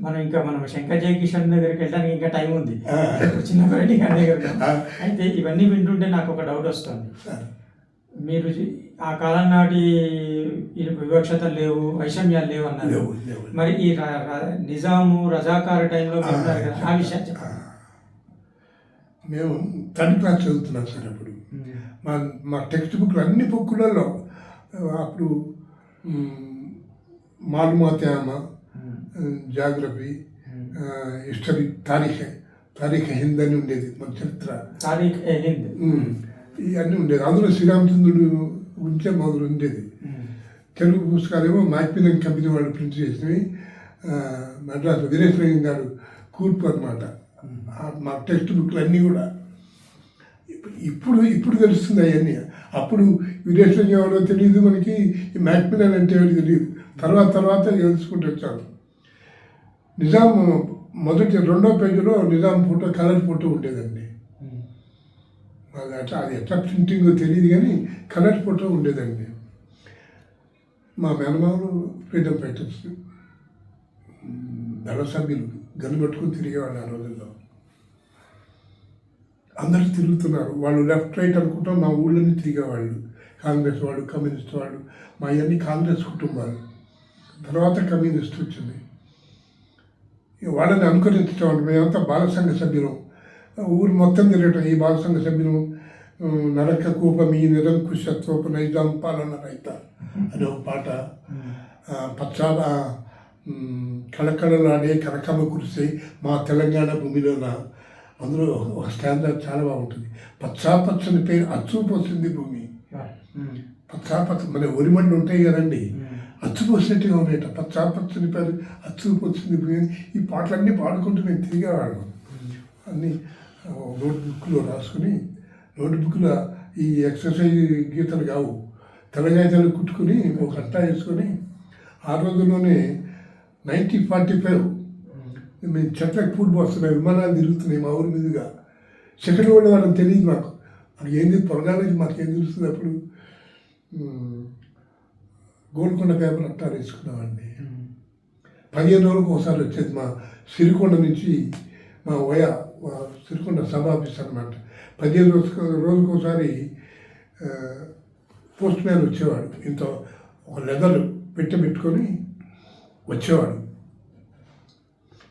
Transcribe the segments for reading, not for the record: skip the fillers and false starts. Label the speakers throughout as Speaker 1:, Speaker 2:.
Speaker 1: మనం శంకర్ జయకిషన్ దగ్గరికి వెళ్ళడానికి ఇంకా టైం ఉంది. చిన్నపరెడ్డి గారి దగ్గర. అయితే ఇవన్నీ వింటుంటే నాకు ఒక డౌట్ వస్తుంది. మీరు ఆ కాలం నాటి వివక్షతలు లేవు, వైషమ్యాలు లేవు అన్నారు. మరి ఈ నిజాము రజాకారు టైంలో ఉన్నారు కదా, ఆ విషయాలు చెప్పండి.
Speaker 2: మేము థర్డ్ క్లాస్ చదువుతున్నాం సార్. అప్పుడు మా టెక్స్ట్ బుక్లు అన్ని బుక్కులలో అప్పుడు మాలుమాత్యామ, జాగ్రఫీ, హిస్టరీ, తారీఖ్ హింద్ అని ఉండేది, మన చరిత్ర ఇవన్నీ ఉండేది. అందులో శ్రీరామచంద్రుడు గురించే మొదలు ఉండేది. తెలుగు పుస్తకాలేమో మ్యాక్మిలన్ కంపెనీ వాళ్ళు ప్రింట్ చేసినవి. మద్రాసు వీరేశ్వరయ్య గారు కూర్పు అనమాట. మా టెక్స్ట్ బుక్లు అన్నీ కూడా ఇప్పుడు తెలుస్తుంది అవన్నీ. అప్పుడు వీరేశ్వరయ్య ఎవరో తెలియదు మనకి, ఈ మ్యాక్మిలన్ అంటే ఎవరు తెలియదు. తర్వాత తెలుసుకుంటూ వచ్చాను. నిజాం రెండో పేజీలో నిజాం ఫోటో, కలర్ ఫోటో ఉండేదండి. అది ఎట్లా ప్రింటింగ్ తెలియదు కానీ కలర్ ఫోటో ఉండేదండి. మా మేనమామలు ఫ్రీడమ్ ఫైటర్స్, దళ సభ్యులు గన్ను పట్టుకుని తిరిగేవాళ్ళు ఆ రోజుల్లో. అందరూ తిరుగుతున్నారు. వాళ్ళు లెఫ్ట్ రైట్ అనుకుంటాం, మా ఊళ్ళోనే తిరిగేవాళ్ళు. కాంగ్రెస్ వాళ్ళు, కమ్యూనిస్ట్ వాళ్ళు, మా ఇవన్నీ కాంగ్రెస్ కుటుంబాలు. తర్వాత కమ్యూనిస్ట్ వచ్చింది. వాళ్ళని అనుకరించడం. మేమంతా బాల సంఘ సభ్యులం. ఊరు మొత్తం తిరగటం. ఈ బాల సంఘ సభ్యులు నరక కూపం ఈ నిరంకుశత్వపు నైజాం పాలన రైత అనే ఒక పాట. పచ్చాల కళకళలాడే కనకమ్మ కురిసే మా తెలంగాణ భూమిలోన. అందులో ఒక స్టాండర్డ్ చాలా బాగుంటుంది. పచ్చని పేరు అచ్చుపోసింది భూమి. మన ఒరిమండ్లు ఉంటాయి కదండి, అచ్చుపోసినట్టుగా ఉన్నాయట. పచ్చని పేరు అచ్చుపోసింది భూమి. ఈ పాటలన్నీ పాడుకుంటూ నేను తిరిగేవాడు. అన్నీ నోట్బుక్లో రాసుకుని, నోట్బుక్లో ఈ ఎక్సర్సైజ్ గీతలు కావు, తెలంగాణలు కుట్టుకుని ఒక అట్టా వేసుకొని, ఆ రోజుల్లోనే 1945 మేము చెట్లకు పూలు పోస్తున్నాయి, విమానాలు తిరుగుతున్నాయి మా ఊరి మీదుగా. చెట్లు కూడా వాళ్ళని తెలియదు మాకు. అది ఏంది పొరగాలి, మాకేం తెలుస్తుంది. అప్పుడు గోల్కొండ పేపర్ అట్టా వేసుకున్నామండి. 15 రోజులకు ఒకసారి వచ్చేది. మా సిరికొండ నుంచి మా సిరికొండ సబ్ ఆఫీస్ అనమాట. 15 రోజులకు ఒకసారి పోస్ట్ మ్యాన్ వచ్చేవాడు. ఇంత ఒక లెదర్ పెట్టుకొని వచ్చేవాడు.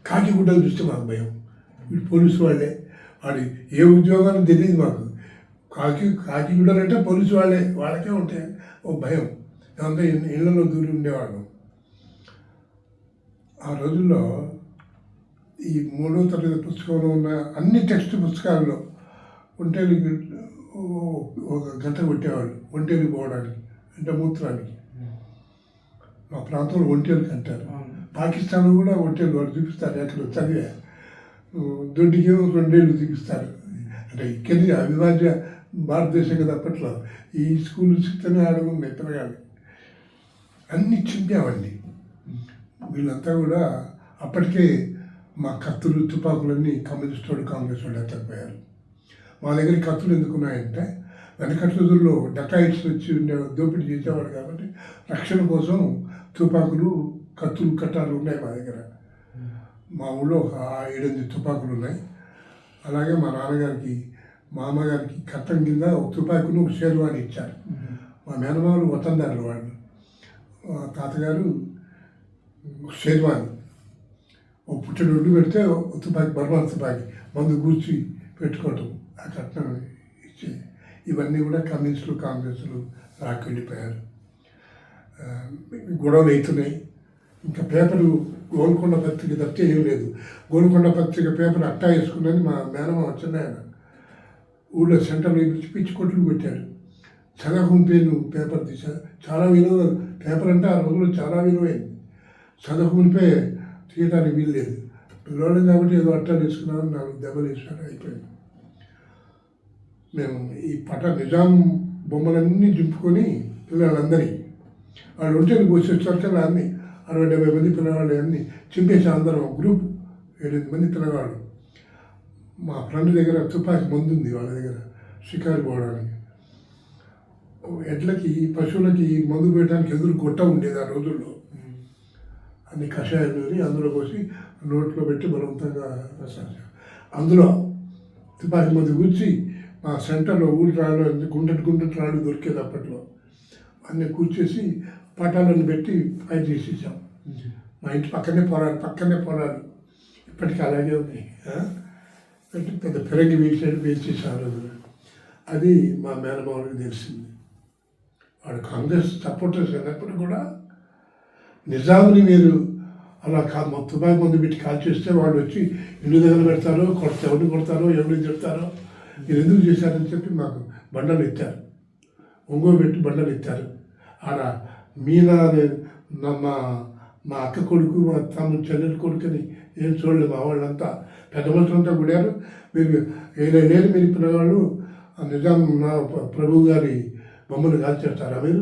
Speaker 2: కాకి గుడ్డలు చూస్తే మాకు భయం. వీడు పోలీసు వాళ్ళే, వాడి ఏ ఉద్యోగాన్ని తెలియదు మాకు. కాకి గుడ్డలు అంటే పోలీసు వాళ్ళకే ఉంటాయి ఓ భయం. అంతా ఇళ్లలో దూరి ఉండేవాడు. ఆ రోజుల్లో ఈ 3వ తరగతి పుస్తకంలో ఉన్న అన్ని టెక్స్ట్ పుస్తకాల్లో ఒంటేలు ఒక గంట కొట్టేవాళ్ళు. ఒంటేలు పోవడానికి అంటే మూత్రానికి. మా ప్రాంతంలో ఒంటేలు అంటారు. పాకిస్తాన్లో కూడా ఒంటేలు వాళ్ళు చూపిస్తారు. ఎక్కడ చదివా దొడ్డికి 2 ఏళ్ళు చూపిస్తారు. అంటే ఇక్కడి అవిభాజ్య భారతదేశం కదా అప్పట్లో. ఈ స్కూల్ చూస్తేనే ఆడుకున్నాయి పిల్లగాలి. అన్నీ చింపామండి. వీళ్ళంతా కూడా అప్పటికే మా కత్తులు, తుపాకులన్నీ కమ్యూనిస్ట్ వాడు, కాంగ్రెస్ వాడు ఎత్తకపోయారు. మా దగ్గర కత్తులు ఎందుకున్నాయంటే, వెనకటి రోజుల్లో డకాయిట్స్ వచ్చి దోపిడీ చేసేవాడు కాబట్టి రక్షణ కోసం తుపాకులు, కత్తులు, కట్టాలు ఉన్నాయి మా దగ్గర. మా ఊళ్ళో 7-8 తుపాకులు ఉన్నాయి. అలాగే మా నాన్నగారికి, మా అమ్మగారికి కట్టం కింద ఒక తుపాకును, ఒక షేర్వాణి ఇచ్చారు. మా మేనమామలు వతందారులు వాళ్ళు. తాతగారు షేర్వాణి ఓ పుట్టెడు ఒడ్డు పెడితే తుపాకి, బర్మాన్ తుపాకి మందు కూర్చి పెట్టుకోవటం, ఆ కట్నం ఇచ్చి. ఇవన్నీ కూడా కమ్యూనిస్టులు, కాంగ్రెస్లు రాకి వెళ్ళిపోయారు. గొడవలు అవుతున్నాయి. ఇంకా పేపరు గోల్కొండ పత్రిక తప్పితే ఏం లేదు. గోల్కొండ పత్రిక పేపర్ అట్టా వేసుకున్నది మా మేనమా వచ్చినాయన. ఊళ్ళో సెంటర్లో పిచ్చి కొట్లు కొట్టారు. చదవకుండా పేపర్ తీశారు. చాలా విలువ పేపర్ అంటే ఆ రోజుల్లో చాలా విలువైంది. చదవకుంటే తీయడానికి వీల్లేదు. పిల్లలు కాబట్టి ఏదో అట్టా తీసుకున్నామని 4 దెబ్బలు వేసారు, అయిపోయింది. మేము ఈ నిజాం బొమ్మలన్నీ దింపుకొని పిల్లలందరి వాళ్ళు ఒంటేలు పోసేసరికి అన్నీ 60-70 మంది పిల్లవాళ్ళు అన్నీ చింపేసి అందరం గ్రూప్ 7-8 మంది పిల్లవాళ్ళు. మా ఫ్రెండ్ దగ్గర తుపాకి మందు ఉంది వాళ్ళ దగ్గర షికారు పోవడానికి. ఎడ్లకి, పశువులకి మందు పోయడానికి ఎదురు గొట్ట ఉండేది ఆ రోజుల్లో. అన్ని కషాయం నూరి అందులో పోసి నోట్లో పెట్టి బలవంతంగా అందులో తుపాకీ మంది కూర్చి మా సెంటర్లో ఊరి రాళ్ళు గుండెటి రాళ్ళు దొరికేది అప్పట్లో అన్నీ కూర్చేసి పటాలను పెట్టి ఫైట్ చేసేసాం. మా ఇంటి పక్కనే పొలాలు ఇప్పటికీ అలాగే ఉన్నాయి. పెట్టి పెద్ద పెరగి వేసేసాం ఆ రోజున. అది మా మేనమావుడికి తెలిసింది. వాడు కాంగ్రెస్ సపోర్టర్స్ అయినప్పుడు కూడా నిజాంని మీరు అలా తుపాకీ మందు పెట్టి కాల్ చేస్తే వాళ్ళు వచ్చి ఇల్లు దగ్గర పెడతారో ఎవరిని కొడతారో ఎవరిని తిడతారో మీరు ఎందుకు చేశారని చెప్పి మాకు బండలు ఎత్తారు. ఒంగోలు పెట్టి బండలు ఎత్తారు. ఆడ మీనా మా అక్క కొడుకు మా తమ్ముడు చెల్లెలు కొడుకుని ఏం చూడలేదు. మా వాళ్ళంతా పెద్ద మనుషులంతా కూడారు. మీరు లేని మీరు పిల్లవాళ్ళు నిజాం నా ప్రభు గారి బొమ్మలు కాల్చేస్తారా మీరు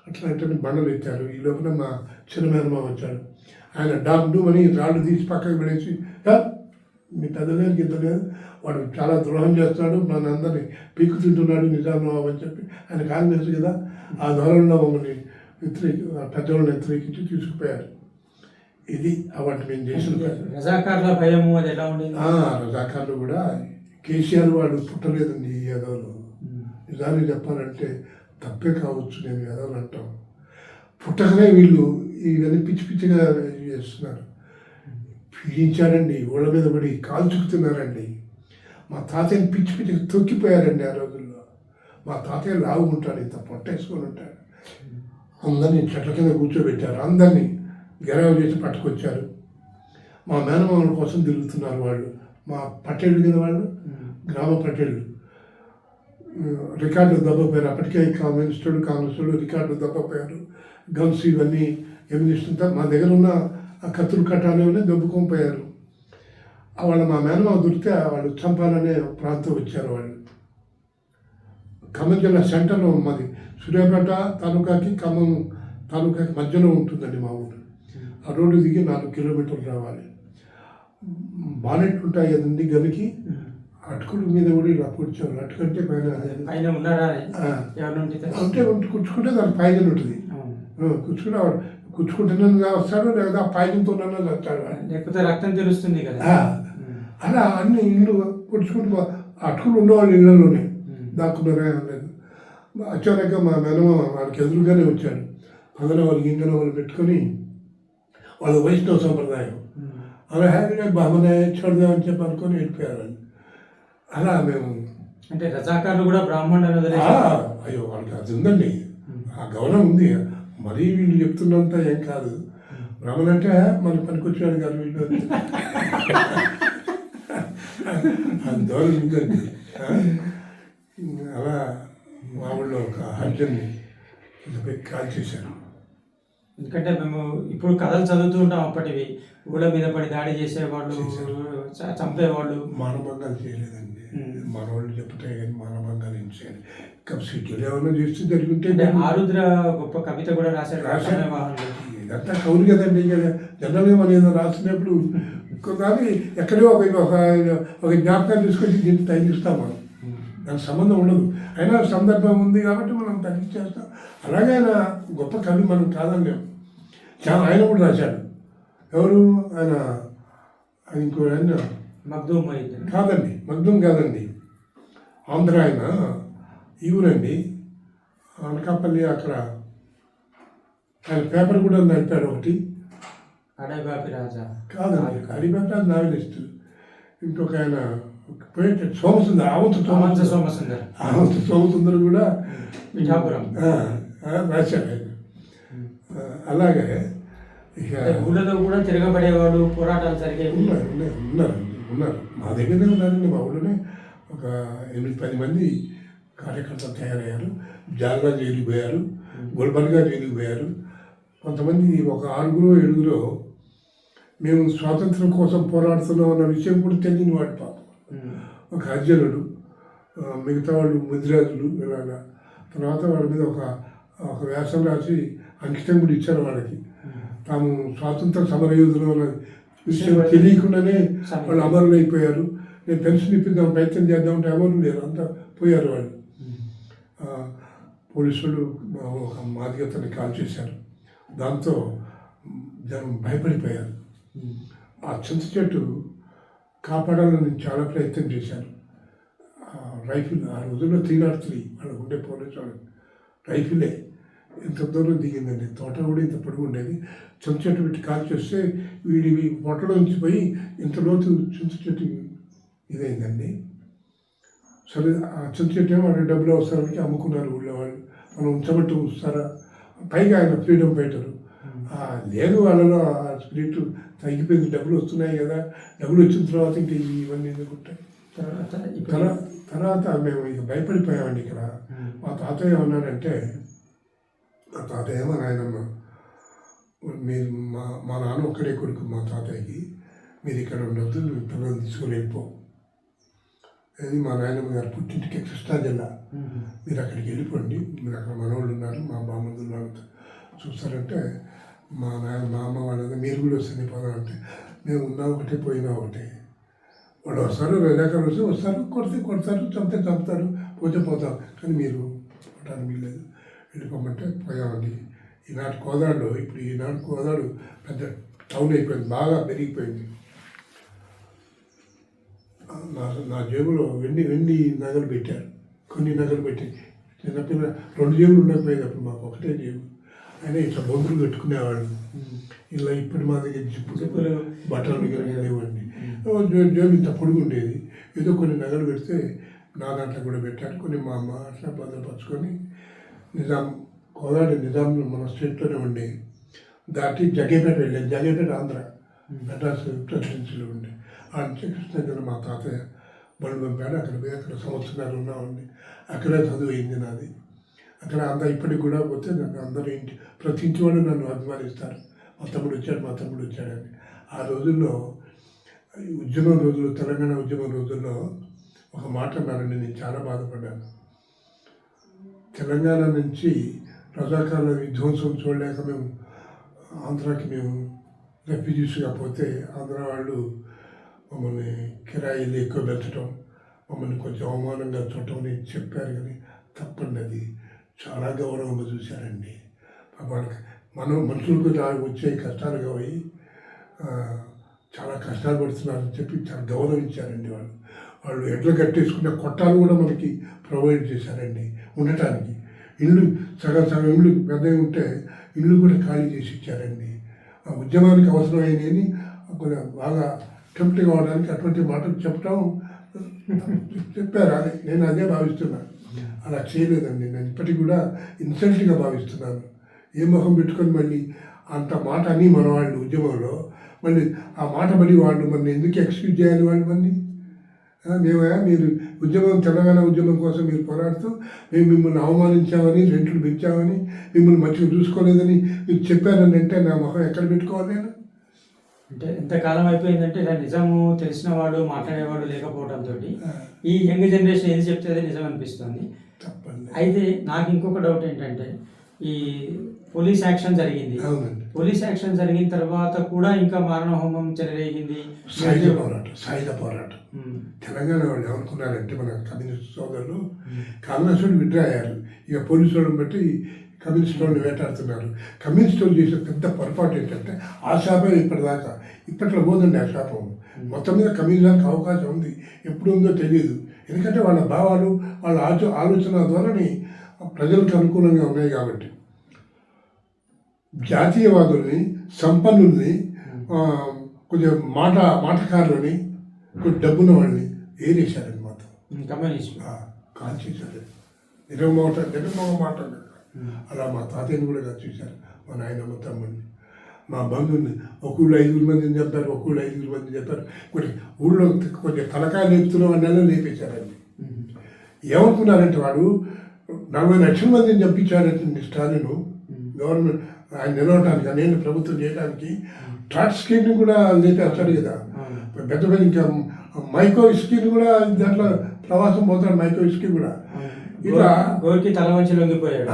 Speaker 2: అట్లా అంటే బండలు ఎత్తారు. ఈ లోపల మా చిన్న మేనమా వచ్చాడు. ఆయన డాక్డు అని రాళ్ళు తీసి పక్కకి పడేసి మీ పెద్దలేదు గిద్దలేదు వాడు చాలా ద్రోహం చేస్తాడు మన అందరినీ పీక్కు తింటున్నాడు నిజాం అని చెప్పి ఆయన కాంగ్రెస్ కదా ఆ ధోరణిలో మమ్మల్ని పెద్దవాళ్ళని వ్యతిరేకించి తీసుకుపోయారు. ఇది వాటి మేము చేసిన
Speaker 1: రజాకార్ల భయము అది ఎలా ఉండేది?
Speaker 2: రజాకార్లు కూడా కేసీఆర్ వాడు పుట్టలేదండి ఈ యాదవ్లు. నిజానికి చెప్పాలంటే తప్పే కావచ్చు, నేను యాదవ్లు అంటాం. పుట్టకనే వీళ్ళు ఇవన్నీ పిచ్చి పిచ్చిగా చేస్తున్నారు. పీడించారండి, ఓళ్ళ మీద పడి కాల్చుకుతున్నారండి. మా తాతయ్యని పిచ్చి పిచ్చిగా తొక్కిపోయారండి ఆ రోజుల్లో. మా తాతయ్య లావుకుంటాడు, ఇంత పొట్టేసుకొని ఉంటాడు. అందరినీ చెట్ల కింద కూర్చోబెట్టారు, అందరినీ గెరవ చేసి పట్టుకొచ్చారు. మా మేనమామల కోసం తిరుగుతున్నారు వాళ్ళు. మా పట్టేళ్ళు కదా వాళ్ళు, గ్రామ పట్టేళ్ళు. రికార్డులు దెబ్బపోయారు. అప్పటికే కాంగ్రెస్ రికార్డులు దెబ్బపోయారు. గన్స్ ఇవన్నీ ఎమినిస్తుంటారు. మా దగ్గర ఉన్న ఆ కత్తులు కట్టాలని దెబ్బకొని పోయారు. వాళ్ళు మా మేనమామ దొరికితే వాళ్ళు చంపాలనే ప్రాంతం వచ్చారు. వాళ్ళు ఖమ్మం జిల్లా సెంటర్లో మాది సూర్యాపేట తాలూకాకి ఖమ్మం తాలూకాకి మధ్యలో ఉంటుందండి మా ఊరు. ఆ రోడ్డు దిగి 4 కిలోమీటర్లు రావాలి. బానెట్ ఉంటాయి కదండి గనికి, అటుకుల మీద కూడా ఇలా కూర్చోవాలి. అటుకంటే పైన అంటే కూర్చుకుంటే దాని పైన ఉంటుంది. కూర్చుకుంటున్నా వస్తాడు, లేదా పైనంతో వస్తాడు,
Speaker 1: లేకపోతే రక్తం తెలుస్తుంది కదా.
Speaker 2: అలా అన్ని ఇల్లు కూర్చుకుంటూ అటుకులు ఉన్నవాళ్ళు ఇళ్ళలోనే దాక్కున్నారా లేదు. అచ్చాక మా మేనమామ వాళ్ళకి ఎదురుగానే వచ్చాడు. పంగనవాళ్ళు గింగనవాళ్ళు పెట్టుకొని వాళ్ళ వైష్ణవ సంప్రదాయం అలా హ్యాపీగా బామనే చూడదాం అని చెప్పి అనుకొని వెళ్ళిపోయారు. అలా మేము
Speaker 1: అంటే రజాకార్లు కూడా బ్రాహ్మణులు
Speaker 2: అయ్యో వాళ్ళకి అది ఉందండి, ఆ గౌరవం ఉంది. మరీ వీళ్ళు చెప్తున్నంత ఏం కాదు. బ్రాహ్మణ అంటే మనకు పనికొచ్చాడు కాదు వీళ్ళు అది గౌరవం ఉందండి. అలా మా ఊళ్ళో ఒక హర్జన్ని కాల్ చేశారు.
Speaker 1: ఎందుకంటే మేము ఇప్పుడు కథలు చదువుతూ ఉంటాం, అప్పటివి ఊళ్ళ మీద పడి దాడి చేసేవాళ్ళు, చంపేవాళ్ళు.
Speaker 2: మానభంగాలు చేయలేదండి మన వాళ్ళు చెప్తే, కానీ మానభంగాలు ఏం చేయాలి. సిటీలో ఏమైనా చేస్తే జరుగుంటే.
Speaker 1: ఆరుద్ర గొప్ప కవిత కూడా రాశారు.
Speaker 2: ఇదంతా కౌలు కదండి. జనరల్గా మనం ఏదో రాసినప్పుడు కొద్ది ఎక్కడో ఒక జ్ఞాపకాన్ని తీసుకొచ్చి దీన్ని తగ్గిస్తాం మనం. దానికి సంబంధం ఉండదు. అయినా సందర్భం ఉంది కాబట్టి మనం తగ్గించేస్తాం. అలాగే ఆయన గొప్ప కవి మనం కాదండి. ఆయన కూడా రాశాడు. ఎవరు ఆయన ఇంకో ఆయన
Speaker 1: మగ్దూమ్
Speaker 2: కాదండి, ఆంధ్ర ఆయన ఈ ఊరండి, అనకాపల్లి. అక్కడ ఆయన పేపర్ కూడా నడిపాడు ఒకటి.
Speaker 1: అడబాపి రాజా
Speaker 2: కాదండి, అడిబాపి రాజా నావెలిస్ట్. ఇంకొక ఆయన సోమసుందర్, ఆవంత సోమసుందర్ కూడా రాశాడు ఆయన. అలాగే ఇక
Speaker 1: ఊళ్ళలో కూడా తిరగబడేవాడు, పోరాటాలు జరిగేవి.
Speaker 2: ఉన్నారు మా దగ్గరనే ఉన్నారండి. మా ఊళ్ళోనే ఒక 8-10 మంది కార్యకర్తలు తయారయ్యారు. జాల్గా జైలుకి పోయారు, గుల్బర్గా జైలుకి పోయారు. కొంతమంది ఒక 6-7 మేము స్వాతంత్రం కోసం పోరాడుతున్నాం అన్న విషయం కూడా తెలియని వాడు పాపం. ఒక అర్జునుడు, మిగతా వాళ్ళు ముదిరాజులు ఇలాగా. తర్వాత వాళ్ళ మీద ఒక వ్యాసం రాసి అంకితం కూడా ఇచ్చారు వాళ్ళకి. తాము స్వాతంత్ర సమరయోధులు అన్న విషయం తెలియకుండానే వాళ్ళు అమరులు అయిపోయారు. నేను పెన్షన్ ఇప్పిద్దాం ప్రయత్నం చేద్దామంటే అమరులు లేరు, అంతా పోయారు వాళ్ళు. పోలీసులు ఒక మాదిగతని కాల్ చేశారు. దాంతో జనం భయపడిపోయారు. ఆ చింత చెట్టు కాపాడాలని నేను చాలా ప్రయత్నం చేశాను. రైఫిల్ ఆ రోజుల్లో 303 వాళ్ళకు ఉండే పోలీసు వాళ్ళకి రైఫిలే ఇంత దూరం దిగిందండి. తోట కూడా ఇంత పొడుగు ఉండేది. చింత చెట్టు పెట్టి కాల్ చేస్తే వీడి పొట్టలో నుంచి పోయి ఇంత లోతు చింత చెట్టు ఇదైందండి. సరే ఆ చింత చెట్టు వాళ్ళకి డబ్బులు అవసరానికి అమ్ముకున్నారు ఊళ్ళో వాళ్ళు. మనం ఉంచబట్టి ఉంచుతారా? పైగా ఆయన ఫ్రీడమ్ ఫైటరు. లేదు వాళ్ళలో ఆ స్పిరిట్ తగ్గిపోయింది. డబ్బులు వస్తున్నాయి కదా, డబ్బులు వచ్చిన తర్వాత ఇంకా ఇవన్నీ ఎందుకుంటాయి. తర్వాత మేము ఇక భయపడిపోయామండి. ఇక్కడ మా తాతయ్య ఏమన్నాడంటే, మా తాతయ్య మా నాయనమ్మ, మీరు మా నాన్న ఒక్కడే కొడుకు మా తాతయ్యకి, మీరు ఇక్కడ ఉండొద్దు, పిల్లలు తీసుకొని వెళ్ళిపో. అది మా నాయనమ్మ గారు పుట్టింటికి కృష్ణా జిల్లా, మీరు అక్కడికి వెళ్ళిపోండి, మీరు అక్కడ మనవాళ్ళు ఉన్నారు, మా బామ్మదులు వాళ్ళతో చూస్తారంటే, మా అమ్మ వాళ్ళ మీరు కూడా వస్తుంది పోదా అంటే, మేము ఉన్నా ఒకటే పోయినా ఒకటే. వాళ్ళు వస్తారు, రజాకారులు వస్తారు, కొడతారు, చంపుతారు, పోతాం. కానీ మీరు పోవడానికి వీల్లేదు, వెళ్ళిపోమంటే పోయామండి. ఈనాటి కోదాడులో ఇప్పుడు ఈనాడు కోదాడు పెద్ద టౌన్ అయిపోయింది, బాగా పెరిగిపోయింది. నా జేబులో వెండి నగలు పెట్టారు, కొన్ని నగలు పెట్టి. చిన్నపిల్ల 2 జేబులు ఉండకపోయేది అప్పుడు, మాకు ఒకటే జేబు. అయినా ఇట్లా బొంగులు పెట్టుకునేవాళ్ళు. ఇలా ఇప్పుడు మా దగ్గర జిప్పులు బట్టలు లేవండి. జేబు ఇంత పొడుగు ఉండేది. ఏదో కొన్ని నగలు పెడితే నా దాంట్లో కూడా పెట్టారు, కొన్ని మా అమ్మ అట్లా భద్రపరుచుకొని. కోదాడు నిజాం మన స్టేట్లోనే ఉండే దాటి జగేపేట వెళ్ళాను. జగేపేట ఆంధ్ర, మెడ్రాస్ ప్రెసిడెన్సీలో ఉండే. ఆ నుంచి కృష్ణా జిల్లా మా తాతయ్య బళ్ళు పంపాడు. అక్కడ పోయి అక్కడ సంవత్సరాలు ఉన్నామండి. అక్కడే చదువు అయింది నాది. అక్కడ అంతా ఇప్పటికి కూడా పోతే నన్ను అందరూ ప్రతి ఇంటి వాళ్ళు నన్ను అభిమానిస్తారు. మా తమ్ముడు వచ్చాడని. ఆ రోజుల్లో ఉద్యమం రోజులు, తెలంగాణ ఉద్యమం రోజుల్లో ఒక మాట అన్నారండి, నేను చాలా బాధపడ్డాను. తెలంగాణ నుంచి రజాకారుల విధ్వంసం చూడలేక మేము ఆంధ్రాకి రెఫ్యూజీస్గా పోతే ఆంధ్ర వాళ్ళు మమ్మల్ని కిరాయిలు ఎక్కువ పెంచడం, మమ్మల్ని కొంచెం అవమానంగా చూడటం అని చెప్పారు. కానీ తప్పండి, అది చాలా గౌరవంగా చూశారండి. వాళ్ళకి మనుషులకు వచ్చే కష్టాలుగా పోయి చాలా కష్టాలు పడుతున్నారని చెప్పి చాలా గౌరవించారండి. వాళ్ళు ఎడ్లు కట్టేసుకున్న కొట్టాలు కూడా మనకి ప్రొవైడ్ చేశారండి ఉండటానికి. ఇల్లు సగం ఇల్లు పెద్దవి ఉంటే ఇల్లు కూడా ఖాళీ చేసి ఇచ్చారండి. ఆ ఉద్యమానికి అవసరమైనవి కొంచెం బాగా టెంప్ట్ కావడానికి అటువంటి మాటలు చెప్పడం చెప్పారు. అది నేను అదే భావిస్తున్నాను. అలా చేయలేదండి. నేను ఇప్పటికి కూడా ఇన్సల్ట్గా భావిస్తున్నాను. ఏ మొహం పెట్టుకొని మళ్ళీ అంత మాట అని మన వాళ్ళు ఉద్యమంలో మళ్ళీ ఆ మాట పడి వాళ్ళు మన ఎందుకు ఎక్స్క్యూజ్ చేయాలి వాళ్ళు మళ్ళీ? మీరు ఉద్యమం, తెలంగాణ ఉద్యమం కోసం మీరు పోరాడుతూ మేము మిమ్మల్ని అవమానించామని, రెంట్లు పెంచామని, మిమ్మల్ని మంచిగా చూసుకోలేదని మీరు చెప్పారని అంటే నా మొహం ఎక్కడ పెట్టుకోవాలి నేను?
Speaker 1: అంటే ఎంతకాలం అయిపోయిందంటే ఇలా నిజము తెలిసిన వాడు మాట్లాడేవాడు లేకపోవడంతో ఈ యంగ్ జనరేషన్ ఏది చెప్తే అదే నిజం అనిపిస్తుంది.
Speaker 2: తప్పండి.
Speaker 1: అయితే నాకు ఇంకొక డౌట్ ఏంటంటే, ఈ పోలీస్ యాక్షన్ జరిగింది. పోలీస్ యాక్షన్ జరిగిన తర్వాత కూడా ఇంకా మారణ హోమం చెలరేగింది.
Speaker 2: సాయుధ పోరాటం తెలంగాణ వాళ్ళు ఏమనుకున్నారంటే, మన కమ్యూనిస్ట్ సోదరులు కాంగ్రెస్ వాళ్ళు విడ్రా అయ్యారు. ఇక పోలీసు వాళ్ళని బట్టి కమ్యూనిస్ట్ వాళ్ళని వేటాడుతున్నారు. కమ్యూనిస్ట్ వాళ్ళు చేసే పెద్ద పొరపాటు ఏంటంటే, ఆ శాపం ఇప్పట్లో పోదండి. ఆ శాపం మొత్తం మీద కమ్యూనిజానికి అవకాశం ఉంది, ఎప్పుడు ఉందో తెలియదు. ఎందుకంటే వాళ్ళ భావాలు, వాళ్ళ ఆలోచన ధోరణి ప్రజలకు అనుకూలంగా ఉన్నాయి కాబట్టి. జాతీయవాదుల్ని, సంపన్నుల్ని, కొంచెం మాటకారులని, కొంచెం డబ్బున్న వాళ్ళని ఏరేశారని మాత్రం కాల్ చేశారు. నిరమోగ మాట అలా మా తాతయ్యని కూడా చూశారు, మా నాయనమ్మ తమ్ముడిని, మా బంధువుని. ఒక ఊళ్ళో 5 మందిని చెప్పారు, ఒక ఊళ్ళో 5 మందిని చెప్పారు. ఊళ్ళో కొంచెం తలకాయ లేపుతున్న వాళ్ళని లేపేశారండి. ఏమనుకున్నారంటే, వాడు 40 లక్షల మందిని చంపించారంటే స్టాలిన్ గవర్నమెంట్ ఆయన నిలవడానికి, నేను ప్రభుత్వం చేయడానికి ట్రాట్స్కీని కూడా లేపేస్తాడు కదా. పెద్ద ఇంకా మైకోవిస్కీని కూడా దాంట్లో ప్రవాసం పోతాడు. మైకోవిస్కీ కూడా ఇలా
Speaker 1: తల వంచి లొంగిపోయాడు.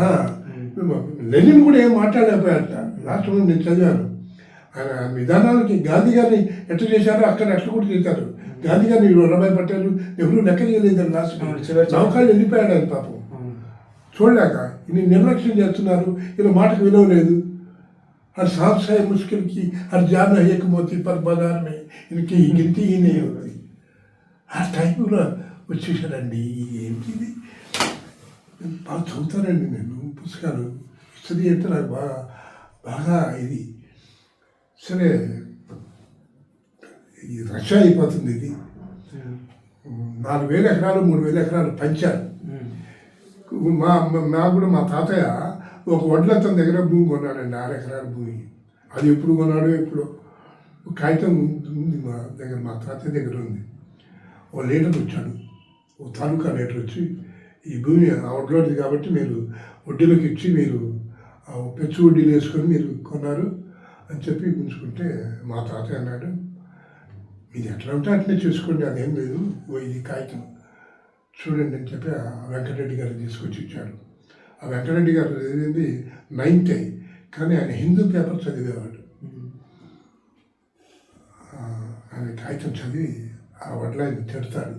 Speaker 2: లెనిన్ కూడా ఏం మాట్లాడలేకపోయాడట. లాస్ట్ నేను చదివాను. ఆయన విధానాలకి గాంధీ గారిని ఎట్లా చేశారో అక్కడ అట్లా కూడా చేశారు. గాంధీ గారిని వల్లభాయ్ పటేల్ ఎవరు లెక్క చేయలేదని లాస్ట్ నౌకాలు వెళ్ళిపోయాడు ఆయన పాపం. చూడలేక ఇన్ని నిర్లక్ష్యం చేస్తున్నారు, ఇలా మాటకు విలువ లేదు. और सांप से मुश्किल की हर जान है एक मोती पर बाजार में इनकी गिनती ही नहीं होती ఆ టైపులో వచ్చేసాడండి. ఏంటిది బాగా చదువుతానండి నేను పుస్తకాలు. హిస్టరీ అంటే నాకు బాగా బాగా ఇది. సరే ఈ రష్యా అయిపోతుంది. ఇది 4,000 ఎకరాలు 3,000 ఎకరాలు పంచారు. నాకు కూడా మా తాతయ్య ఒక వడ్లతన దగ్గర భూమి కొన్నాడండి, 6 ఎకరాల భూమి. అది ఎప్పుడు కొన్నాడో ఎప్పుడు కాగితం ఉంది మా దగ్గర, మా తాతయ్య దగ్గర ఉంది. ఓ లీటర్ వచ్చాడు, ఓ తాలూకా లీటర్ వచ్చి ఈ భూమి ఆ వడ్లోది కాబట్టి మీరు వడ్డీలోకి ఇచ్చి మీరు పెచ్చు వడ్డీలు వేసుకొని మీరు కొన్నారు అని చెప్పి ఉంచుకుంటే మా తాతయ్య అన్నాడు, మీరు ఎట్లా ఉంటే అట్లనే చేసుకోండి, అదేం లేదు, ఇది కాగితం చూడండి అని చెప్పి ఆ వెంకటరెడ్డి గారు తీసుకొచ్చి ఇచ్చాడు. ఆ వెంకటరెడ్డి గారు చదివింది 9th కానీ ఆయన హిందూ పేపర్ చదివేవాడు. ఆయన కాగితం చదివి ఆ వడ్ల ఆయన తిడతాడు,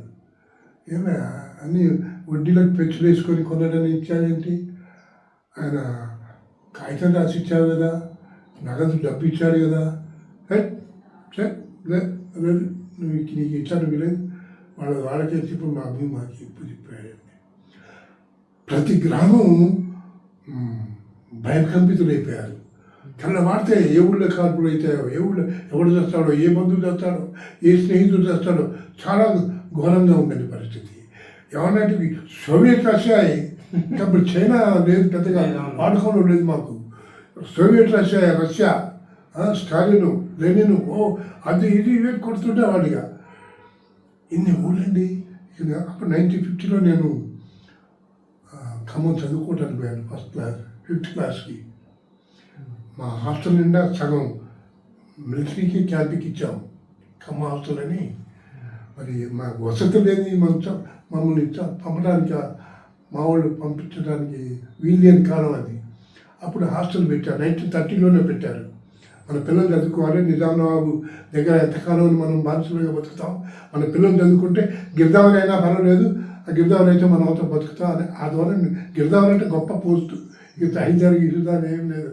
Speaker 2: ఏమే అన్నీ వడ్డీలకు పెచ్చులు వేసుకొని కొన్నాడని ఇచ్చాడేంటి, ఆయన కాగితం రాసి ఇచ్చాడు కదా, నగదు డబ్బు ఇచ్చాడు కదా, నువ్వు నీకు ఇచ్చాను వీలేదు, వాళ్ళకే ఇప్పుడు మా భూమి మాకు ఇప్పుడు చెప్పాడండి. ప్రతి గ్రామం భయకంపితులైపోయారు. తెల్లవాడితే ఏ ఊళ్ళో కాల్పులు అవుతాయో, ఏ ఊళ్ళో ఎవడు చేస్తాడో, ఏ బంధువు చేస్తాడో, ఏ స్నేహితుడు చేస్తాడో, చాలా ఘోరంగా ఉందండి పరిస్థితి. ఏమన్నాటివి సోవియట్ రష్యా అప్పుడు చైనా లేదు, పెద్దగా వాడుకోవడం లేదు మాకు. సోవియట్ రష్యా స్టాలిను లెనిను అది ఇది ఇవే కొడుతుంటే వాడిగా ఇన్ని ఊళ్ళండి. అప్పుడు 1950లో నేను ఖమ్మం చదువుకోవటానికి పోయాను, 5th క్లాస్కి. మా హాస్టల్ నిండా సగం మిలిటరీకి క్యాంప్కి ఇచ్చాము, ఖమ్మం హాస్టల్ అని. మరి మాకు వసతి లేని మమ్మల్ని పంపడానికి మా వాళ్ళు పంపించడానికి వీల్లేని కాలం అది. అప్పుడు హాస్టల్ పెట్టారు, 1930లోనే పెట్టారు. మన పిల్లలు చదువుకోవాలి, నిజాం నవాబు దగ్గర ఎంతకాలం మనం బానిసలుగా బతుకుతాం, మన పిల్లలు చదువుకుంటే గిరిదావరి అయినా పర్వాలేదు, ఆ గిరిదావరి అయితే మనం అంతా బతుకుతాం అని. ఆ ద్వారా గిరిదావరి అంటే గొప్ప పోస్టు, ఇక తహసీల్దార్ గిరిదావరి ఏం లేదు,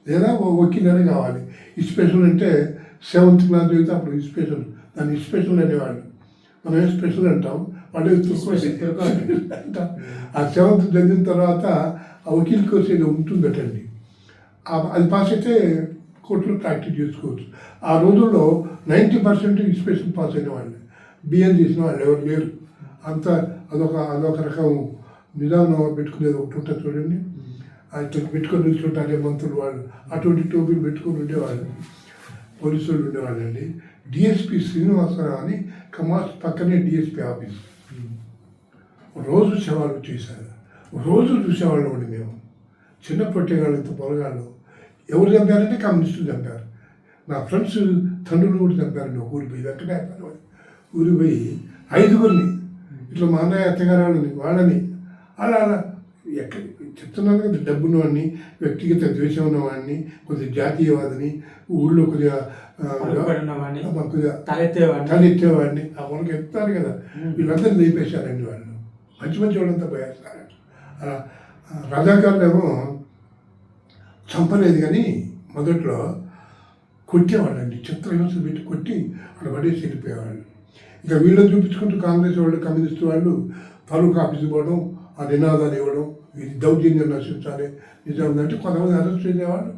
Speaker 2: లేదా వకీలనే కావాలి. ఇన్స్పెషల్ అంటే 7th క్లాస్ చదివితే అప్పుడు ఇన్స్పెషల్, దాన్ని ఇన్స్పెషల్ అనేవాళ్ళు. మనం ఏం స్పెషల్ అంటాం, వాళ్ళు అంటాం. ఆ 7th చదివిన తర్వాత ఆ వకీల్ కోర్స్ ఏదో ఉంటుందటండి, అది పాస్ అయితే కోర్టులో ప్రాక్టీస్ చేసుకోవచ్చు. ఆ రోజుల్లో 90% ఇన్స్పెక్షన్ పాస్ అయిన వాళ్ళు, బిఎన్ చేసిన వాళ్ళు ఎవరు లేరు. అంతా అదొక రకం నిజాం పెట్టుకునేది ఒకటి ఉంటుంది చూడండి, అట్లా పెట్టుకొని నిల్చుంటారే మంత్రులు వాళ్ళు, అటువంటి టోపీలు పెట్టుకొని ఉండేవాళ్ళు, పోలీసు వాళ్ళు ఉండేవాళ్ళు అండి. డిఎస్పి శ్రీనివాసరావు అని కమాస్ పక్కనే డిఎస్పి ఆఫీస్. రోజు శవాలు చేశారు, రోజు చూసేవాళ్ళం అండి మేము. చిన్న పొట్టేగాళ్ళు, ఇంత పొలగాళ్ళు. ఎవరు చంపారంటే కమ్యూనిస్టులు చంపారు. నా ఫ్రెండ్స్ తండ్రులు కూడా చంపారండి. ఒక ఊరి పోయి వెంకటే ఊరి పోయి 5గురిని ఇట్లా మా అన్నయ్య అత్తగారాలని వాళ్ళని అలా ఎక్కడ చెప్తున్నాను కదా, డబ్బున్న వాడిని, వ్యక్తిగత ద్వేషం ఉన్నవాడిని, కొద్దిగా జాతీయవాదిని, ఊళ్ళో కొద్దిగా తలెత్తేవాడిని ఆ మనకు ఎత్తారు కదా, వీళ్ళందరినీ లేపేశారండి వాళ్ళు. మంచి మంచి వాళ్ళంతా పోయారు. అలా రజాకారులేమో చంపలేదు కానీ మొదట్లో కొట్టేవాళ్ళండి, చిత్రహింసలు పెట్టి కొట్టి అక్కడ పడేసి వెళ్ళిపోయేవాళ్ళు. ఇక వీళ్ళని చూపించుకుంటూ కాంగ్రెస్ వాళ్ళు, కమ్యూనిస్టు వాళ్ళు తాలూకా ఆఫీసు పోవడం, ఆ నినాదాలు ఇవ్వడం, ఇది దౌర్జన్యం నశించాలి నిజం అంటే కొంతమంది అరెస్ట్ చేసేవాళ్ళు,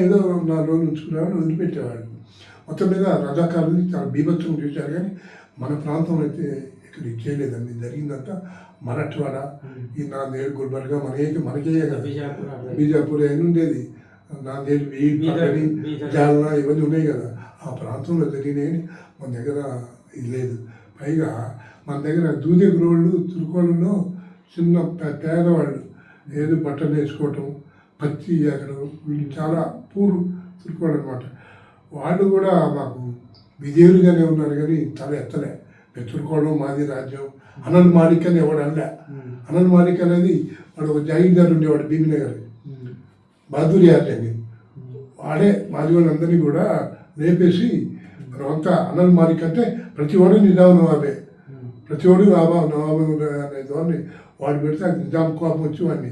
Speaker 2: ఏదో 4 రోజులు ఉంచుకునేవాళ్ళు, వదిలిపెట్టేవాళ్ళు. మొత్తం మీద రజాకారులు చాలా బీభత్సం చేశారు కానీ మన ప్రాంతంలో అయితే ఇక్కడ చేయలేదండి. జరిగిందంతా మరాఠవాడ, ఈ 4 ఏళ్ళు గుల్బర్గా మనకే కదా, బీజాపూర్ అయినా ఉండేది, 4 ఏళ్ళు జాలనా ఇవన్నీ ఉన్నాయి కదా, ఆ ప్రాంతంలో జరిగినాయని మన దగ్గర ఇది లేదు. పైగా మన దగ్గర దూదెగురోళ్ళు, తురుకోళ్ళలో చిన్న పేదవాళ్ళు ఏదో బట్టలు వేసుకోవటం, పత్తి ఎక్కడం, వీళ్ళు చాలా పూర్వ తురుకోళ్ళు అనమాట. వాళ్ళు కూడా మాకు విధేయులుగానే ఉన్నారు కానీ తల ఎత్తలే. తురుకోవడం మాది రాజ్యం. అనంత్ మాలిక్ అని ఎవడు అనలే. అనంత్ మాలిక్ అనేది వాడు ఒక జాగీర్దారు ఉండేవాడు భీమినగర్, బహదూర్ యాదవ్ అని. వాడే మాది వాళ్ళందరినీ కూడా లేపేసి అంతా అనంత్ మాలిక్ అంటే ప్రతివాడు నిజాం నవాబే, ప్రతివాడు నవాబే అనే దాన్ని వాడు పెడితే అది నిజాం కోపం వచ్చి వాడిని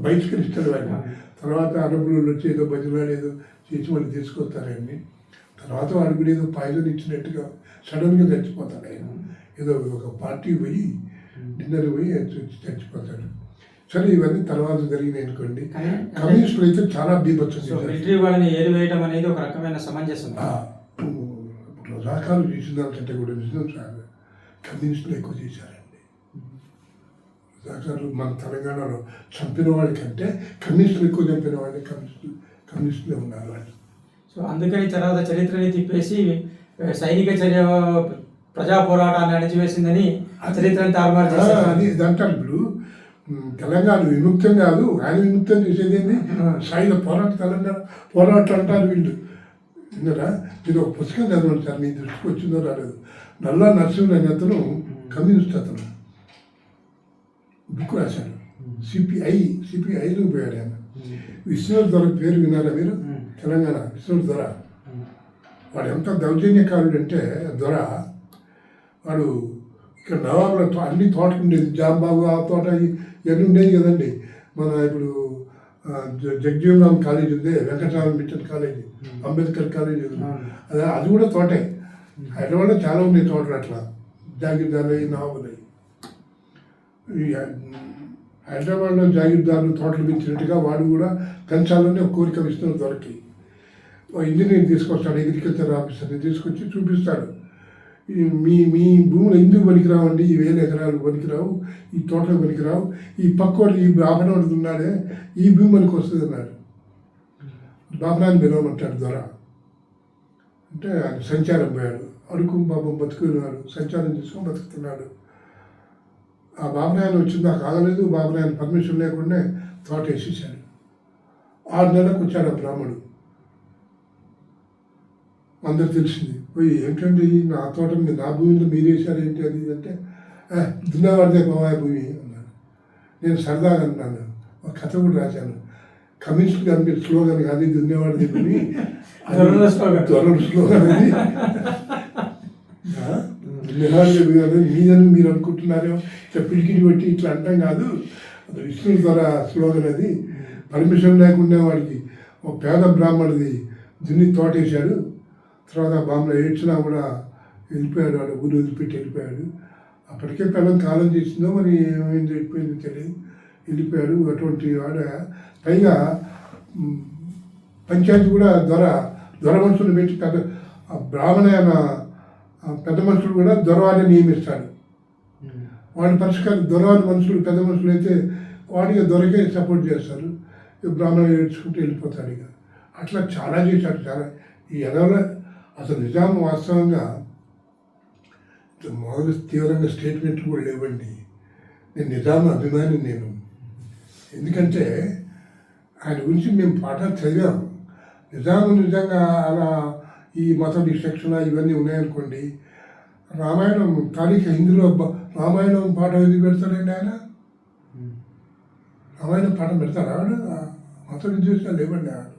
Speaker 2: బయటకు ఇస్తాడు. వాడిని తర్వాత అరబులు వచ్చి ఏదో భజనాలు ఏదో చేసి వాళ్ళు తీసుకొస్తారండి. తర్వాత వాడు కూడా ఏదో పాయిజన్ ఇచ్చినట్టుగా సడన్గా చచ్చిపోతాడు ఆయన. ఏదో ఒక పార్టీ పోయి డిన్నర్ పోయి చచ్చిపోతాడు. సరే, ఇవన్నీ తర్వాత జరిగినాయి అనుకోండి. కమ్యూనిస్టులు అయితే చాలా బీభత్సం.
Speaker 1: మిలిటరీ వాళ్ళని ఏరివేయడం అనేది ఒక రకమైన సమంజసం.
Speaker 2: రజాకాలు చేసిన దానికంటే కూడా నిజం సార్, కమ్యూనిస్టులు ఎక్కువ చేశారండి. రజాకాలు మన తెలంగాణలో చంపిన వాళ్ళకంటే కమ్యూనిస్టులు ఎక్కువ చంపిన వాళ్ళే కమ్యూనిస్టులే ఉన్నారు వాళ్ళు.
Speaker 1: సో అందుకని తర్వాత చరిత్రని తిప్పేసి సైనిక చర్య ప్రజా పోరాటాన్ని అణిచివేసిందని చరిత్రని తారుమారు చేశారు.
Speaker 2: అది అంటారు. ఇప్పుడు తెలంగాణ విముక్తం కాదు, ఆయన విముక్తం చేసేది ఏంటి? సాయుధ తెలంగాణ పోరాటం అంటారు వీళ్ళు. విన్నారా? మీరు ఒక పుస్తకం చదవండి సార్, మీ దృష్టికి వచ్చిందో రాలేదు. నల్లా నరసింహుడు అనే అతను కమ్యూనిస్ట్, అతను బుక్ రాశాడు. సిపిఐలో పోయాడు ఆయన. విశ్వనాథ్ దొర పేరు విన్నారా మీరు? తెలంగాణ విశ్వనాథ్ దొర. వాడు ఎంత దౌర్జన్యకారుడు అంటే దొర, వాడు ఇక్కడ నవాబుల అన్ని తోటలు ఉండేది. జాంబాబు ఆ తోట ఇవన్నీ ఉండేది కదండి. మన ఇప్పుడు జగజీవన్ రామ్ కాలేజ్ ఉంది, Venkataraman mission college, Ambedkar college ఉంది, అది కూడా తోటే. హైదరాబాద్లో చాలా ఉన్నాయి తోటలు అట్లా, జాగీర్దారు నవాబులై. హైదరాబాద్లో జాగీర్దారులు తోటలు పెంచినట్టుగా వాడు కూడా పెంచాలని ఒక కోరిక విష్ణువు దొరికి ఇంజనీర్ తీసుకొస్తాడు, అగ్రికల్చర్ ఆఫీసర్ని తీసుకొచ్చి చూపిస్తాడు. మీ భూములు ఎందుకు పనికిరావండి, ఈ 1000 ఎకరాలు పనికిరావు, ఈ తోటలు పనికిరావు, ఈ పక్కోడు ఈ బ్రాహ్మణుడు ఉన్నాడే ఈ భూమి మనకు వస్తుంది అన్నాడు. బ్రాహ్మణాన్ని పిలవమంటాడు దొర. అంటే ఆయన సంచారం పోయాడు, అడుగు పాపం బతుకున్నాడు, సంచారం చేసుకొని బతుకుతున్నాడు. ఆ బాబునాయన వచ్చిందా కాగలేదు, బాబునాయన పర్మిషన్ లేకుండా తోట వేసేసాడు. 6 నెలలకు వచ్చాడు ఆ బ్రాహ్మణుడు. అందరు తెలిసింది. పోయి ఏంటండి నా తోటని నా భూమిలో మీరు వేసారు ఏంటి అది అంటే, దున్నవాడిదే పోవాయి భూమి అన్నాడు. నేను సరదాగా అన్నాను, ఒక కథ కూడా రాశాను. కమ్యూనిస్ట్ గారి స్లోగన్ కాదు దున్నేవాడిదే భూమి, త్వరలో స్లోగన్ అది. దున్నేవాడిదే మీదని మీరు అనుకుంటున్నారో, ఇట్లా పిడికిడి పెట్టి ఇట్లా అంటాం కాదు, అది విష్ణువు ద్వారా స్లోగన్ అది. పర్మిషన్ లేకుండా వాడికి ఒక పేద బ్రాహ్మణుడిది దున్ని తోటేశాడు. తర్వాత బాంబులో ఏడ్చినా కూడా వెళ్ళిపోయాడు, వాడు ఊరు వదిలిపెట్టి వెళ్ళిపోయాడు. అప్పటికే పిల్లలు కాలం చేసిందో మరి ఏమైందో అయిపోయిందో తెలియదు, వెళ్ళిపోయాడు. అటువంటి వాడు పైగా పంచాయతీ కూడా దొర మనుషులు పెట్టి బ్రాహ్మణ పెద్ద మనుషులు కూడా దొరవాడిని నియమిస్తాడు. వాడి పరిష్కారం దొరవాడి మనుషులు పెద్ద మనుషులు అయితే వాడికి దొరకే సపోర్ట్ చేస్తారు. బ్రాహ్మణులు ఏడ్చుకుంటూ వెళ్ళిపోతాడు. ఇక అట్లా చాలా చేశాడు. చాలా ఈ ఎదవల అసలు నిజాం వాస్తవంగా మొదలు తీవ్రంగా స్టేట్మెంట్లు కూడా లేవండి. నేను నిజాం అభిమాని. నేను ఎందుకంటే ఆయన గురించి మేము పాఠాలు చదివాము. నిజంగా అలా ఈ మత విచక్షణ ఇవన్నీ ఉన్నాయనుకోండి, రామాయణం తారీఖు హిందీలో రామాయణం పాఠం ఎందుకు పెడతాడండి ఆయన? రామాయణం పాఠం పెడతాడు ఆవిడ? మత విద్వేషాలు లేవండి ఆవిడ.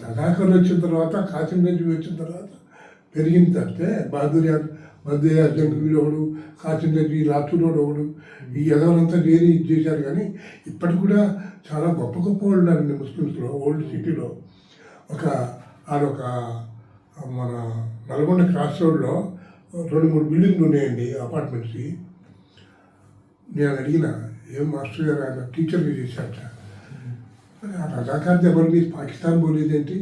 Speaker 2: రజాకర్లు వచ్చిన తర్వాత, కాసిం గంజ్ వచ్చిన తర్వాత పెరిగింది తప్పితే బద్దే అర్జంట్ వీడు ఒకడు, కాసిం గంజ్ లాచూరోడు ఒకడు, ఈ యదవలంతా చేరి ఇది చేశారు. కానీ ఇప్పటికి కూడా చాలా గొప్ప గొప్ప వాళ్ళు ఉన్నారండి ముస్లిమ్స్లో. ఓల్డ్ సిటీలో ఆడొక మన నల్గొండ క్రాస్ రోడ్లో 2-3 బిల్డింగ్లు ఉన్నాయండి అపార్ట్మెంట్స్కి. నేను అడిగిన, ఏం మాస్టర్ గారు ఆయన టీచర్గా చేశారట. రజాకార్ ఎవరు మీరు పాకిస్తాన్ పోలేదేంటి?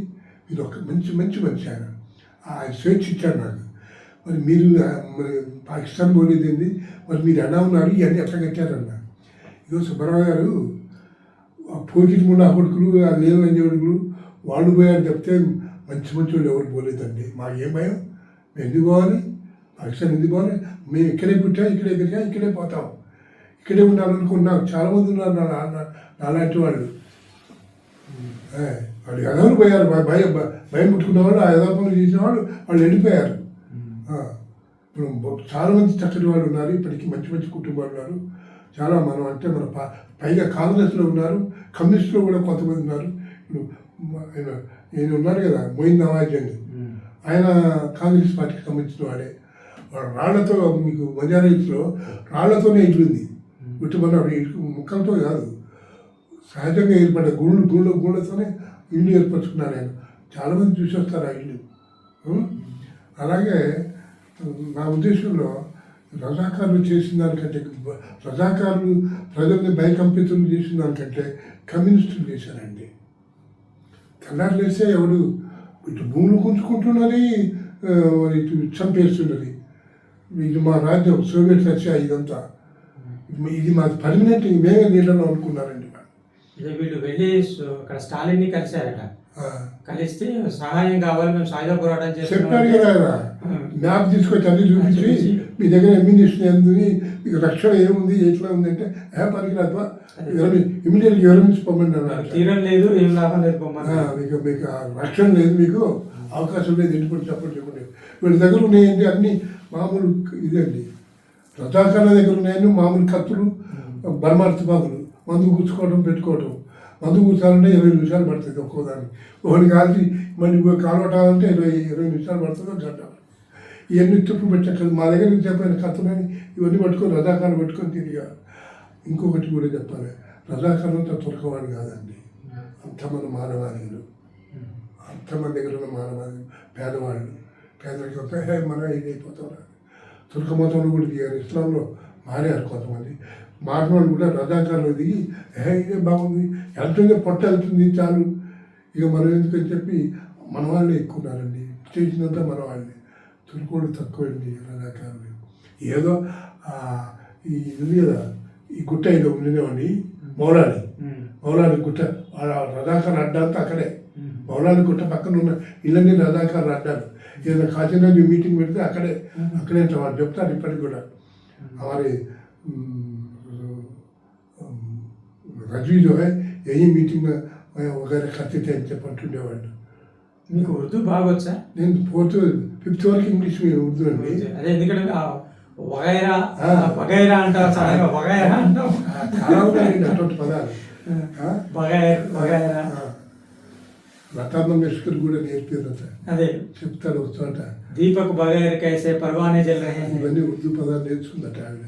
Speaker 2: మీరు ఒక మంచి మనిషి ఆయన స్వేచ్ఛ ఇచ్చాడు నాకు. మరి మీరు పాకిస్తాన్ పోలేదేంటి? మరి మీరు ఎలా ఉన్నారు, ఇవన్నీ ఎట్లా కట్టారన్న. ఇదో సుబ్బారావు గారు పోకిటి ముందు ఆ కొడుకులు, ఆ లేవు అనే కొడుకులు వాళ్ళు పోయారు తప్పితే మంచి వాళ్ళు ఎవరు పోలేదండి. మాకేం భయం? మేము ఎందుకు పోవాలి? పాకిస్తాన్ ఎందుకు పోవాలి? మేము ఇక్కడే పుట్టాం, ఇక్కడే పెరిగాం, ఇక్కడే పోతాం, ఇక్కడే ఉండాలనుకున్నాం. చాలామంది ఉన్నారు నాలాంటి వాళ్ళు. వాళ్ళు ఎదవరు పోయారు, భయం పుట్టుకున్న వాళ్ళు, ఆ ఎదవ పనులు చేసిన వాళ్ళు వెళ్ళిపోయారు. ఇప్పుడు చాలామంది చక్కటి వాళ్ళు ఉన్నారు, ఇప్పటికీ మంచి కుటుంబాలు ఉన్నారు. చాలా మనం అంటే మన పైగా కాంగ్రెస్లో ఉన్నారు, కమ్యూనిస్టులో కూడా కొంతమంది ఉన్నారు. ఇప్పుడు ఆయన ఉన్నారు కదా మొయిన్ నవాజ్ అని, ఆయన కాంగ్రెస్ పార్టీకి సంబంధించిన వాడే. రాళ్లతో మీకు మజారా హిల్స్లో రాళ్లతోనే ఇల్లుంది, గుట్టుమన్నాడు. ముక్కలతో కాదు, సహజంగా ఏర్పడ్డ గుళ్ళతోనే ఇల్లు ఏర్పరచుకున్నాను నేను. చాలామంది చూసి వస్తారు ఆ ఇల్లు. అలాగే నా ఉద్దేశంలో రజాకారులు చేసిన దానికంటే, రజాకారులు ప్రజల్ని భయకంపితులు చేసిన దానికంటే కమ్యూనిస్టులు చేశారండి. తెల్లారులేస్తే ఎవడు ఇటు భూములు గుంజుకుంటున్నది, ఇటు చంపేస్తున్నది. ఇది మా రాజ్యం, సోవియట్ రష్యా, ఇదంతా ఇది మాది పర్మనెంట్, మేమే నీళ్ళలో అనుకున్నారండి.
Speaker 1: వీళ్ళు వెళ్ళి అక్కడ స్టాలిన్ని కలిశారట. కలిస్తే సహాయం కావాలి, మేము సాయుధ పోరాటం
Speaker 2: చెప్పాను కదా, మ్యాప్ తీసుకొచ్చి అన్ని చూపించి మీ దగ్గర ఎమ్యూనిషన్ ఏంది, మీకు రక్షణ ఏముంది, ఎట్లా ఉంది అంటే పనికిరాదు, ఇమీడియట్గా విరమించుకోమని అన్నారు.
Speaker 1: తీరం లేదు, ఏం లాభం లేదు,
Speaker 2: మీకు రక్షణ లేదు, మీకు అవకాశం లేదు, ఎందుకంటే చెప్పండి. వీళ్ళ దగ్గర ఉన్నాయండి అన్ని మామూలు ఇదండి. రజాకారుల దగ్గర ఉన్నాయని మామూలు కత్తులు, బర్మార్తి బాగులు, మందు కూర్చుకోవడం పెట్టుకోవడం. మందు కూర్చాలంటే 20 నిమిషాలు పడుతుంది ఒక్కోదాన్ని. ఒకటి కాల్చి మళ్ళీ కాలవటాలంటే 20 నిమిషాలు పడుతుంది, గంట. ఇవన్నీ తుప్పు పెట్టక్కర్లేదు. మా దగ్గర నుంచి చెప్పిన కత్తులని ఇవన్నీ పట్టుకొని రజాకారులు పెట్టుకొని తిరిగారు. ఇంకొకటి కూడా చెప్పాలి, రజాకారులతో తురకవాడు కాదండి, అంతమంది మానవాళిలు, అంతమంది దగ్గర ఉన్న మానవాళి, పేదవాళ్ళు, పేదరికం మనం ఇదైపోతారు. తుర్క మతంలో కూడా దిగారు, ఇస్లాంలో మారారు కొంతమంది. మారిన వాళ్ళు కూడా రజాకారులు దిగి ఇదే బాగుంది, వెళ్తుంది, పొట్ట వెళ్తుంది, చాలు ఇక మనం ఎందుకని చెప్పి మన వాళ్ళే ఎక్కున్నారండి. చేసినంత మన వాళ్ళే. తుర్కోడు తక్కువండి రజాకారులు. ఏదో ఈ ఉంది కదా, ఈ గుట్ట ఏదో ఉండేవాడి మౌలాని గుట్ట, రజాకారు అడ్డంతా అక్కడే. మౌలాని గుట్ట పక్కన ఉన్న ఇళ్ళని రజాకారు అడ్డారు. ఏదైనా కాచినాడు మీటింగ్ పెడితే అక్కడే వాళ్ళు చెప్తారు ఇప్పటికి కూడా. हमारे रजवी जो है यही मीटिंग में वगैरह करते थे इनसे పట్టుండేవాళ్ళు.
Speaker 1: మీకు ఉర్దూ బాగా వచ్చా?
Speaker 2: నేను 4th 5th వరకు ఇంగ్లీష్ ఉర్దూ అండి.
Speaker 1: అదే ఎందుకంటే వగైరా అంటారు, వగైరా అంటాం,
Speaker 2: చాలా ఉన్నాయండి అటువంటి పదాలు.
Speaker 1: వగైరా
Speaker 2: లతా మంగేష్కర్ కూడా నేర్పారు,
Speaker 1: అదే
Speaker 2: చెప్తారు ఒక చోట.
Speaker 1: దీపక్ బగైర్ కైసే పర్వానే జల్ రహే హై,
Speaker 2: ఇవన్నీ ఉర్దూ పదాలు నేర్చుకుందట ఆవిడ.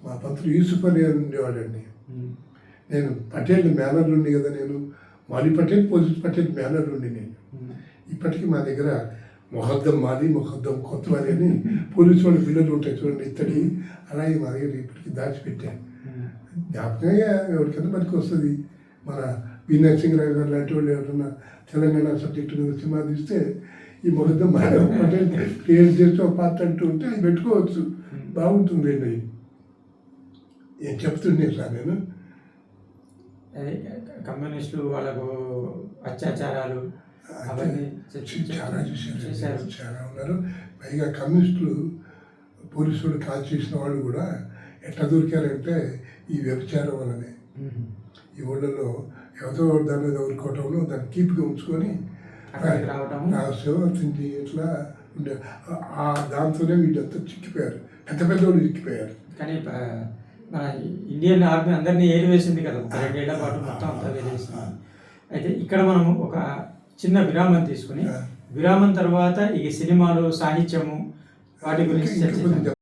Speaker 2: మా పంతులు యూసుఫ్ అని ఉండేవాడండి. నేను పటేల్ మేనర్ ఉండి కదా, నేను మాలి పటేల్, పోలీస్ పటేల్ మేనర్ ఉండి. నేను ఇప్పటికీ మా దగ్గర మొహద్దం మాది, మొహద్దం కొత్తవారి అని పోలీసు వాళ్ళు పిల్లలు ఉంటాయి చూడండి, ఇత్తడి, అలాగే మా దగ్గర ఇప్పటికీ దాచిపెట్టాను. జ్ఞాపకంగా ఎవరికైనా మనకి వస్తుంది. మన బి నరసింహరావు గారు లాంటి వాళ్ళు ఎవరన్నా తెలంగాణ సబ్జెక్టు మీద సినిమా తీస్తే ఈ మొహద్దం పటేల్ క్రియేట్ చేస్తే ఒక పాత్ర అంటూ ఉంటే అది పెట్టుకోవచ్చు, బాగుంటుంది అండి. నేను చెప్తుండే సార్, నేను
Speaker 1: కమ్యూనిస్టులు వాళ్ళకు అత్యాచారాలు అవన్నీ
Speaker 2: చాలా చూశారు, చాలా ఉన్నారు. పైగా కమ్యూనిస్టులు పోలీసు వాళ్ళు కాల్ చేసిన వాళ్ళు కూడా ఎట్లా దొరికారంటే ఈ వ్యభిచారం వల్లనే. ఈ ఊళ్ళలో ఎవరితో దాని మీద ఊరుకోవటంలో దాన్ని కీప్గా ఉంచుకొని రహస్యం తిండి ఇట్లా ఉండే, దాంతోనే వీళ్ళంతా చిక్కిపోయారు, పెద్ద పెద్దవాళ్ళు చిక్కిపోయారు.
Speaker 1: కానీ మన ఇండియన్ ఆర్మీ అందరినీ ఏరివేసింది కదా, 2 ఏళ్ల పాటు మొత్తం అంతా వేసేసింది. అయితే ఇక్కడ మనం ఒక చిన్న విరామం తీసుకుని, విరామం తర్వాత ఈ సినిమాలు, సాహిత్యము వాటి గురించి చర్చించాం.